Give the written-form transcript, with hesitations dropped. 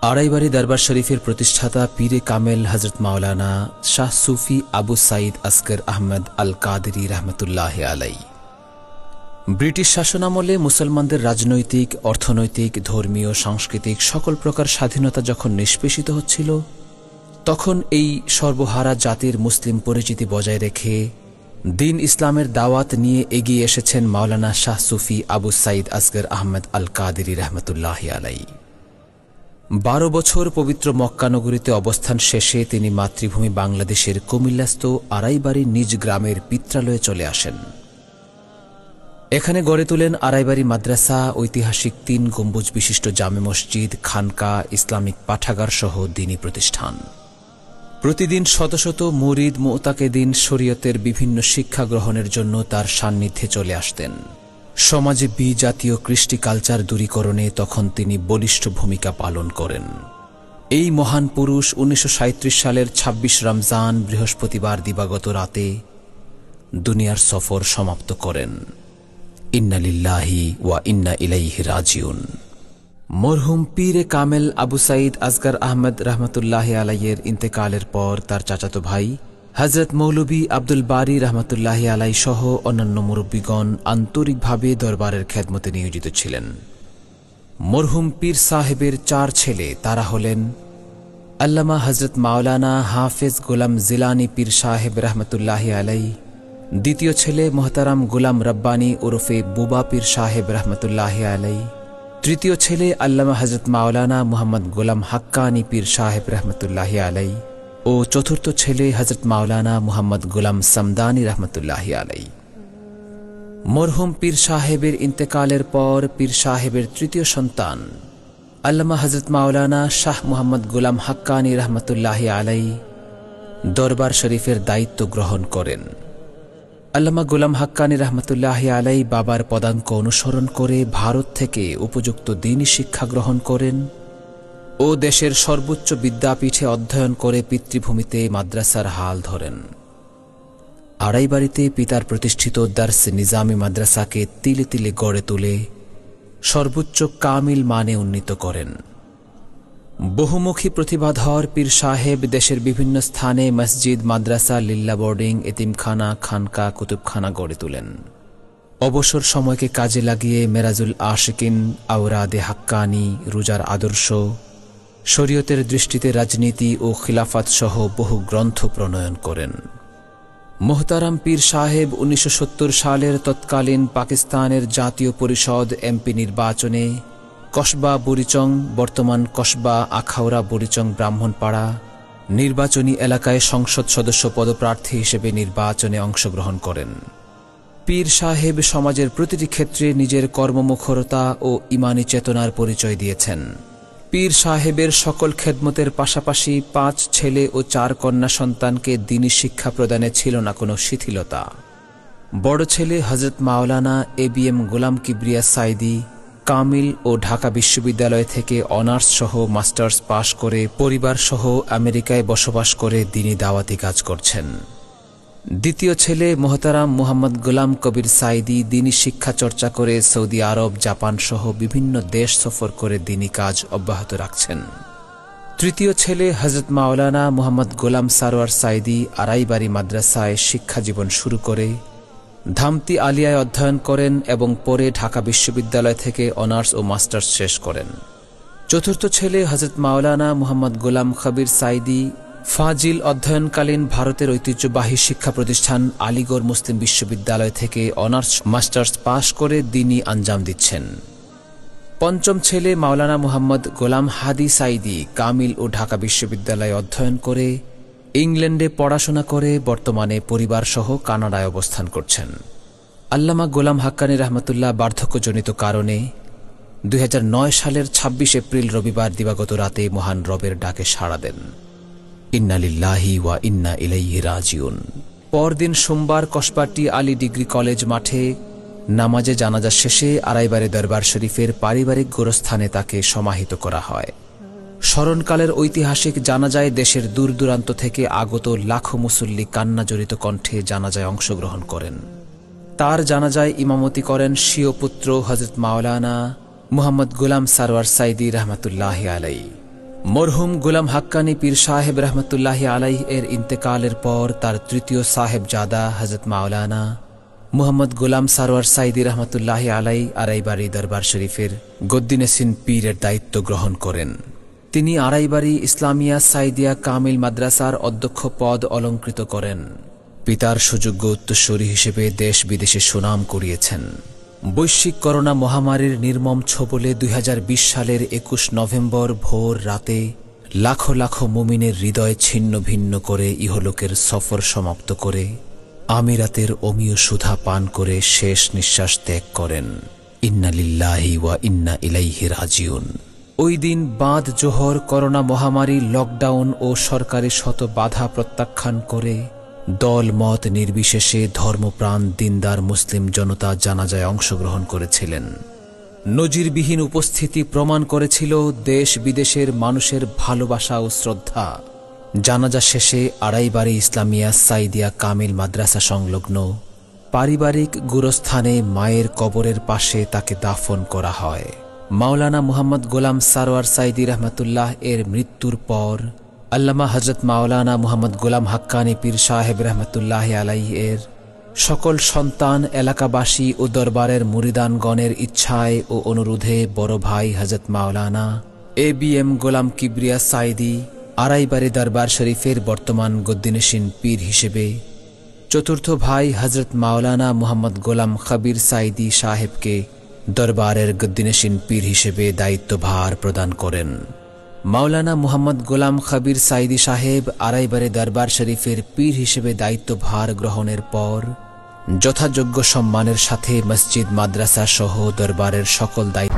আড়াইবাড়ি দরবার শরীফের প্রতিষ্ঠাতা পীরে কামেল হযরত মাওলানা শাহ সুফি আবু সাঈদ আসগর আহমদ আল কাদেরী রহমতুল্লাহ আলাই। ব্রিটিশ শাসনামলে মুসলমানদের রাজনৈতিক, অর্থনৈতিক, ধর্মীয়, সাংস্কৃতিক সকল প্রকার স্বাধীনতা যখন নিষ্পেষিত হচ্ছিল, তখন এই সর্বহারা জাতির মুসলিম পরিচিতি বজায় রেখে দিন ইসলামের দাওয়াত নিয়ে এগিয়ে এসেছেন মাওলানা শাহ সুফি আবু সাঈদ আসগর আহমদ আল কাদেরী রহমতুল্লাহ আলাই। 12 বছর পবিত্র মক্কা নগরীতে অবস্থান শেষে তিনি মাতৃভূমি বাংলাদেশের কুমিল্লাস্থ আড়াইবাড়ি নিজ গ্রামের পিত্রালয়ে চলে আসেন। এখানে গড়ে তোলেন আড়াইবাড়ি মাদ্রাসা, ঐতিহাসিক 3 গম্বুজ বিশিষ্ট জামে মসজিদ, খানকা, ইসলামিক পাঠাগার সহ দ্বীনী প্রতিষ্ঠান। প্রতিদিন শত শত মুরিদ মুতাকিদিন শরীয়তের বিভিন্ন শিক্ষা গ্রহণের জন্য তার সান্নিধ্যে চলে আসতেন। সমাজে বিজাতীয় কৃষ্টি কালচার দূরীকরণে তখন তিনি বলিষ্ঠ ভূমিকা পালন করেন। এই মহান পুরুষ 1937 সালের 26 রমজান বৃহস্পতিবার দিবাগত রাতে দুনিয়ার সফর সমাপ্ত করেন। ইন্না লিল্লাহি ওয়া ইন্না ইলাইহি রাজিউন। মরহুম পীরে কামেল আবু সাঈদ আসগর আহমদ রহমতুল্লাহ আলাইয়ের ইন্তেকালের পর তার চাচাতো ভাই হযরত মৌলভী আব্দুল বারী রহমতুল্লাহ আলাই সহ অন্যান্য মুরব্বীগণ আন্তরিকভাবে দরবারের খেদমতে নিয়োজিত ছিলেন। মরহুম পীর সাহেবের 4 ছেলে, তারা হলেন আল্লামা হযরত মাওলানা হাফেজ গোলাম জিলানী পীর সাহেব রহমতুল্লাহ আলাই, দ্বিতীয় ছেলে মোহতারাম গোলাম রব্বানী ওরফে বুবা পীর সাহেব রহমতুল্লাহ আলাই, তৃতীয় ছেলে আল্লামা হযরত মাওলানা মুহাম্মদ গোলাম হাক্কানী পীর সাহেব রহমতুল্লাহ আলাই ও চতুর্থ ছেলে হযরত মাওলানা মুহাম্মদ গোলাম সামদানী রহমতুল্লাহ আলাই। মরহুম পীর সাহেবের ইন্তেকালের পর পীর সাহেবের তৃতীয় সন্তান আল্লামা হযরত মাওলানা শাহ মুহাম্মদ গোলাম হাক্কানী রহমতুল্লাহ আলাই দরবার শরীফের দায়িত্ব গ্রহণ করেন। আল্লামা গোলাম হাক্কানী রহমতুল্লাহ আলাই বাবার পদাঙ্ক অনুসরণ করে ভারত থেকে উপযুক্ত দ্বীনী শিক্ষা গ্রহণ করেন ও দেশের সর্বোচ্চ বিদ্যাপীঠে অধ্যয়ন করে পিতৃভূমিতে মাদ্রাসার হাল ধরেন। আড়াইবাড়িতে পিতার প্রতিষ্ঠিত দারস নিজামী মাদ্রাসাকে তিলে তিলে গড়ে তুলে সর্বোচ্চ কামিল মানে উন্নীত করেন। বহুমুখী প্রতিভাধর পীর সাহেব দেশের বিভিন্ন স্থানে মসজিদ, মাদ্রাসা, লিল্লা বোর্ডিং, এতিমখানা, খানকা, কুতুবখানা গড়ে তোলেন। অবসর সময়কে কাজে লাগিয়ে মেরাজুল আশিকিন, আওরাদে হাক্কানি, রোজার আদর্শ, শরীয়তের দৃষ্টিতে রাজনীতি ও খিলাফত সহ বহু গ্রন্থ প্রণয়ন করেন। মোহতারাম পীর সাহেব 1970 সালের তৎকালীন পাকিস্তানের জাতীয় পরিষদ এমপি নির্বাচনে কসবা বুড়িচং, বর্তমান কসবা আখাউড়া বুড়িচং ব্রাহ্মণপাড়া নির্বাচনী এলাকায় সংসদ সদস্য পদপ্রার্থী হিসেবে নির্বাচনে অংশগ্রহণ করেন। পীর সাহেব সমাজের প্রতিটি ক্ষেত্রে নিজের কর্মমুখরতা ও ইমানি চেতনার পরিচয় দিয়েছেন। পীর সাহেবের সকল খেদমতের পাশাপাশি 5 ছেলে ও 4 কন্যা সন্তানকে দ্বীনী শিক্ষা প্রদানে ছিল না কোনো শিথিলতা। বড় ছেলে হযরত মাওলানা ABM গোলাম কিবরিয়া সাঈদী কামিল ও ঢাকা বিশ্ববিদ্যালয় থেকে অনার্স সহ মাস্টার্স পাশ করে পরিবার সহ আমেরিকায় বসবাস করে দ্বীনী দাওয়াতি কাজ করছেন। দ্বিতীয় ছেলে মোহতারাম মুহাম্মদ গোলাম কবির সাঈদী দ্বীনী শিক্ষা চর্চা করে সৌদি আরব, জাপান সহ বিভিন্ন দেশ সফর করে দ্বীনী কাজ অব্যাহত রাখছেন। তৃতীয় ছেলে হযরত মাওলানা মুহাম্মদ গোলাম সারোয়ার সাঈদী আড়াইবাড়ি মাদ্রাসায় শিক্ষা জীবন শুরু করে ধামতি আলিয়ায় অধ্যয়ন করেন এবং পরে ঢাকা বিশ্ববিদ্যালয় থেকে অনার্স ও মাস্টার্স শেষ করেন। চতুর্থ ছেলে হযরত মাওলানা মুহাম্মদ গোলাম কবির সাঈদী ফাজিল অধ্যয়নকালীন ভারতের ঐতিহ্যবাহী শিক্ষা প্রতিষ্ঠান আলিগড় মুসলিম বিশ্ববিদ্যালয় থেকে অনার্স মাস্টার্স পাশ করে দ্বীনী আঞ্জাম দিচ্ছেন। পঞ্চম ছেলে মাওলানা মুহাম্মদ গোলাম হাদি সাঈদী কামিল ও ঢাকা বিশ্ববিদ্যালয়ে অধ্যয়ন করে ইংল্যান্ডে পড়াশোনা করে বর্তমানে পরিবারসহ কানাডায় অবস্থান করছেন। আল্লামা গোলাম হাক্কানী রহমতুল্লাহ বার্ধক্যজনিত কারণে 2009 সালের 26 এপ্রিল রবিবার দিবাগত রাতে মহান রবের ডাকে সাড়া দেন। ইন্না লিল্লাহি ওয়া ইন্না ইলাইহি রাজিউন। পরদিন সোমবার কসবাটি আলী ডিগ্রি কলেজ মাঠে নামাজে জানাজা শেষে আড়াইবাড়ি দরবার শরীফের পারিবারিক গোরস্থানে তাকে সমাহিত করা হয়। স্মরণকালের ঐতিহাসিক জানাজায় দেশের দূর দূরান্ত থেকে আগত লাখো মুসল্লি কান্নাজড়িত কণ্ঠে জানাজায় অংশগ্রহণ করেন। তার জানাজায় ইমামতি করেন স্বীয় পুত্র হযরত মাওলানা মুহাম্মদ গোলাম সারওয়ার সাঈদী রহমতুল্লাহ আলাই। মরহুম গোলাম হাক্কানি পীর সাহেব রহমতুল্লাহি আলাইহ এর ইন্তেকালের পর তার তৃতীয় সাহেবজাদা হযরত মাওলানা মুহাম্মদ গোলাম সারওয়ার সাইদি রহমতুল্লাহি আলাই আড়াইবাড়ি দরবার শরীফের গদ্দিনেসিন পীরের দায়িত্ব গ্রহণ করেন। তিনি আড়াইবাড়ি ইসলামিয়া সাইদিয়া কামিল মাদ্রাসার অধ্যক্ষ পদ অলঙ্কৃত করেন। পিতার সুযোগ্য উত্তরসূরি হিসেবে দেশ বিদেশে সুনাম কুড়িয়েছেন। বৈশ্বিক করোনা মহামারীর নির্মম ছোবলে 2020 সালের 21 নভেম্বর ভোর রাতে লাখো লাখো মুমিনের হৃদয় ছিন্ন ভিন্ন করে ইহলোকের সফর সমাপ্ত করে আমিরাতের অমীয় সুধা পান করে শেষ নিঃশ্বাস ত্যাগ করেন। ইন্না লিল্লাহি ওয়া ইন্না ইলাইহি রাজিউন। ওই দিন বাদ জোহর করোনা মহামারী, লকডাউন ও সরকারি শত বাধা প্রত্যাখ্যান করে দল মত নির্বিশেষে ধর্মপ্রাণ দিনদার মুসলিম জনতা জানাজায় অংশগ্রহণ করেছিলেন। নজিরবিহীন উপস্থিতি প্রমাণ করেছিল দেশ বিদেশের মানুষের ভালোবাসা ও শ্রদ্ধা। জানাজা শেষে আড়াইবাড়ি ইসলামিয়া সাইদিয়া কামিল মাদ্রাসা সংলগ্ন পারিবারিক গুরস্থানে মায়ের কবরের পাশে তাকে দাফন করা হয়। মাওলানা মুহাম্মদ গোলাম সারওয়ার সাইদি রহমতুল্লাহ এর মৃত্যুর পর আল্লামা হযরত মাওলানা মুহাম্মদ গোলাম হাক্কানি পীর সাহেব রহমতুল্লাহ আলাইহ এর সকল সন্তান, এলাকাবাসী ও দরবারের মুরিদানগণের ইচ্ছায় ও অনুরোধে বড় ভাই হযরত মাওলানা ABM গোলাম কিবরিয়া সাইদি আড়াইবাড়ি দরবার শরীফের বর্তমান গদ্দিনেশিন পীর হিসেবে চতুর্থ ভাই হযরত মাওলানা মুহাম্মদ গোলাম খবির সাইদি সাহেবকে দরবারের গদ্দিনেশিন পীর হিসেবে দায়িত্বভার প্রদান করেন। মাওলানা মুহাম্মদ গোলাম খবির সাইদি সাহেব আড়াইবাড়ি দরবার শরীফের পীর হিসেবে দায়িত্বভার গ্রহণের পর যথাযোগ্য সম্মানের সাথে মসজিদ, মাদ্রাসা সহ দরবারের সকল দায়িত্ব